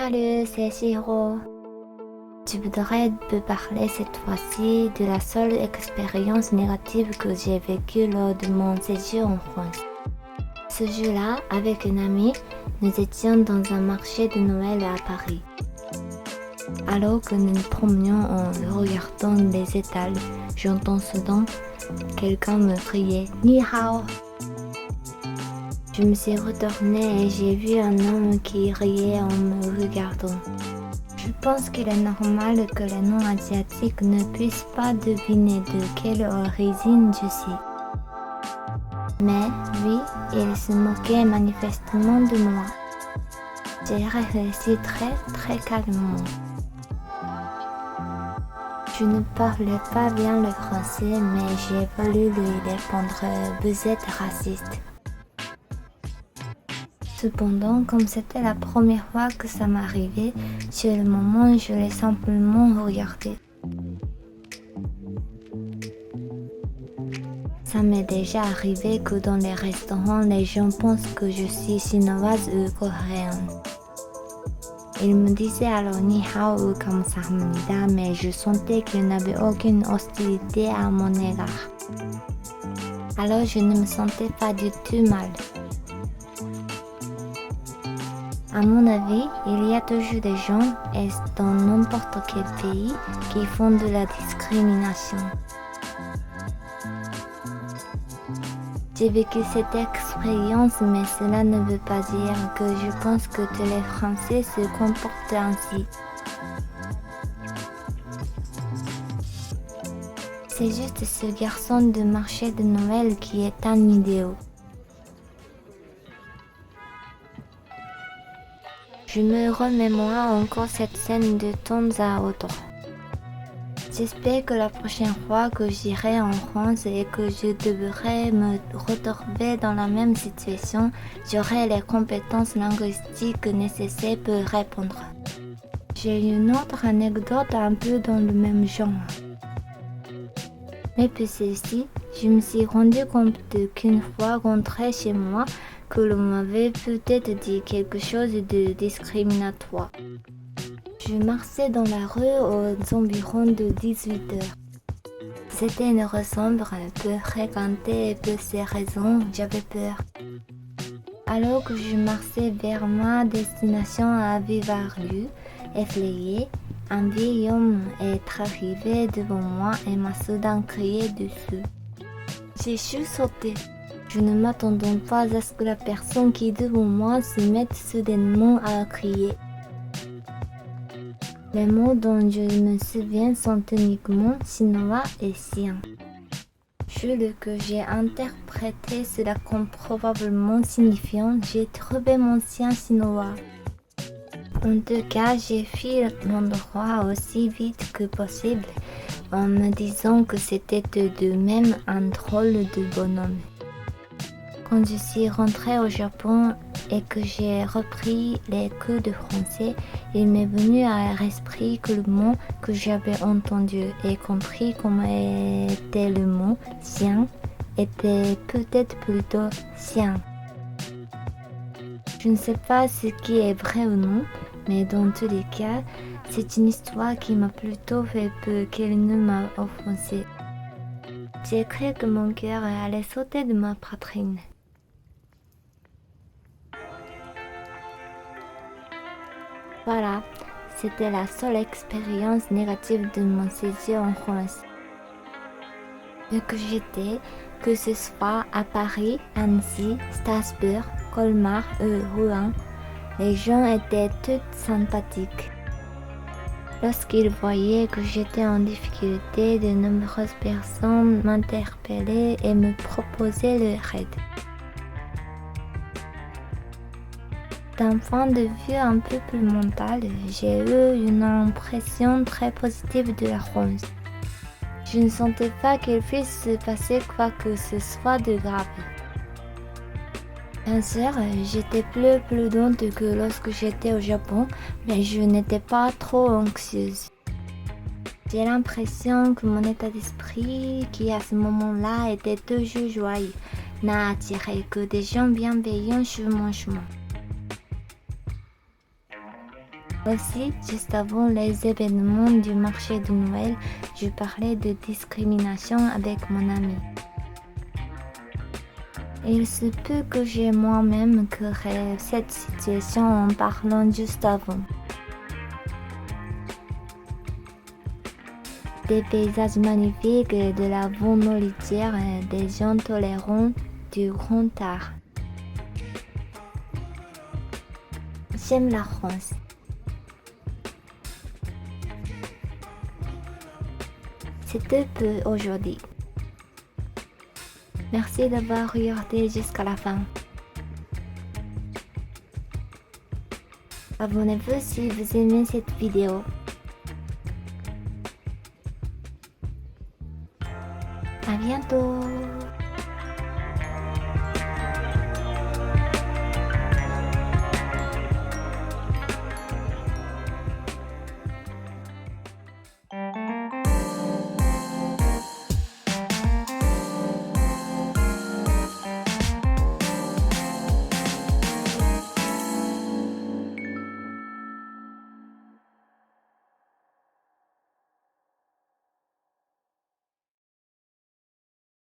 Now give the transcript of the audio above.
Salut, c'est Shiro. Je voudrais te parler cette fois-ci de la seule expérience négative que j'ai vécue lors de mon séjour en France. Ce jour-là, avec une amie, nous étions dans un marché de Noël à Paris. Alors que nous nous promenions en regardant les étals, j'entends soudain quelqu'un me crier « Ni hao ». Je me suis retournée et j'ai vu un homme qui riait en me regardant. Je pense qu'il est normal que les non-asiatiques ne puissent pas deviner de quelle origine je suis. Mais lui, il se moquait manifestement de moi. J'ai réfléchi très calmement. Je ne parlais pas bien le français, mais j'ai voulu lui répondre « Vous êtes raciste ». Cependant, comme c'était la première fois que ça m'arrivait, sur le moment, je l'ai simplement regardé. Ça m'est déjà arrivé que dans les restaurants, les gens pensent que je suis chinoise ou coréenne. Ils me disaient alors ni hao ou kamsahamnida, mais je sentais qu'il n'avait aucune hostilité à mon égard. Alors je ne me sentais pas du tout mal. À mon avis, il y a toujours des gens, et dans n'importe quel pays, qui font de la discrimination. J'ai vécu cette expérience, mais cela ne veut pas dire que je pense que tous les Français se comportent ainsi. C'est juste ce garçon de marché de Noël qui est un idéal. Je me remémore encore cette scène de temps à autre. J'espère que la prochaine fois que j'irai en France et que je devrais me retrouver dans la même situation, j'aurai les compétences linguistiques nécessaires pour répondre. J'ai une autre anecdote un peu dans le même genre. Mais pour celle-ci, je me suis rendu compte qu'une fois rentrée chez moi, que l'on m'avait peut-être dit quelque chose de discriminatoire. Je marchais dans la rue aux environs de 18 heures. C'était une rue sombre, peu fréquentée et pour ces raisons, j'avais peur. Alors que je marchais vers ma destination à vive allure, effrayé, un vieil homme est arrivé devant moi et m'a soudain crié dessus. J'ai sursauté. Je ne m'attendais pas à ce que la personne qui est devant moi se mette soudainement à crier. Les mots dont je me souviens sont uniquement chinois et sien. Je que j'ai interprété cela comme probablement signifiant « j'ai trouvé mon sien chinois ». En tout cas, j'ai fui l'endroit aussi vite que possible en me disant que c'était de même un drôle de bonhomme. Quand je suis rentrée au Japon et que j'ai repris les cours de français, il m'est venu à l'esprit que le mot que j'avais entendu et compris comment était le mot « sien » était peut-être plutôt « sien ». Je ne sais pas ce qui est vrai ou non, mais dans tous les cas, c'est une histoire qui m'a plutôt fait peur qu'elle ne m'a offensé. J'ai cru que mon cœur allait sauter de ma poitrine. Voilà, c'était la seule expérience négative de mon séjour en France. Vu que j'étais, que ce soit à Paris, Annecy, Strasbourg, Colmar ou Rouen, les gens étaient tous sympathiques. Lorsqu'ils voyaient que j'étais en difficulté, de nombreuses personnes m'interpellaient et me proposaient leur aide. D'un point de vue un peu plus mental, j'ai eu une impression très positive de la France. Je ne sentais pas qu'il puisse se passer quoi que ce soit de grave. Bien sûr, j'étais plus prudente que lorsque j'étais au Japon, mais je n'étais pas trop anxieuse. J'ai l'impression que mon état d'esprit, qui à ce moment-là était toujours joyeux, n'a attiré que des gens bienveillants sur mon chemin. Aussi, juste avant les événements du marché de Noël, je parlais de discrimination avec mon ami. Il se peut que j'ai moi-même créé cette situation en parlant juste avant. Des paysages magnifiques, de la bonne nourriture et des gens tolérants, du grand art. J'aime la France. C'est tout pour aujourd'hui. Merci d'avoir regardé jusqu'à la fin. Abonnez-vous si vous aimez cette vidéo. À bientôt.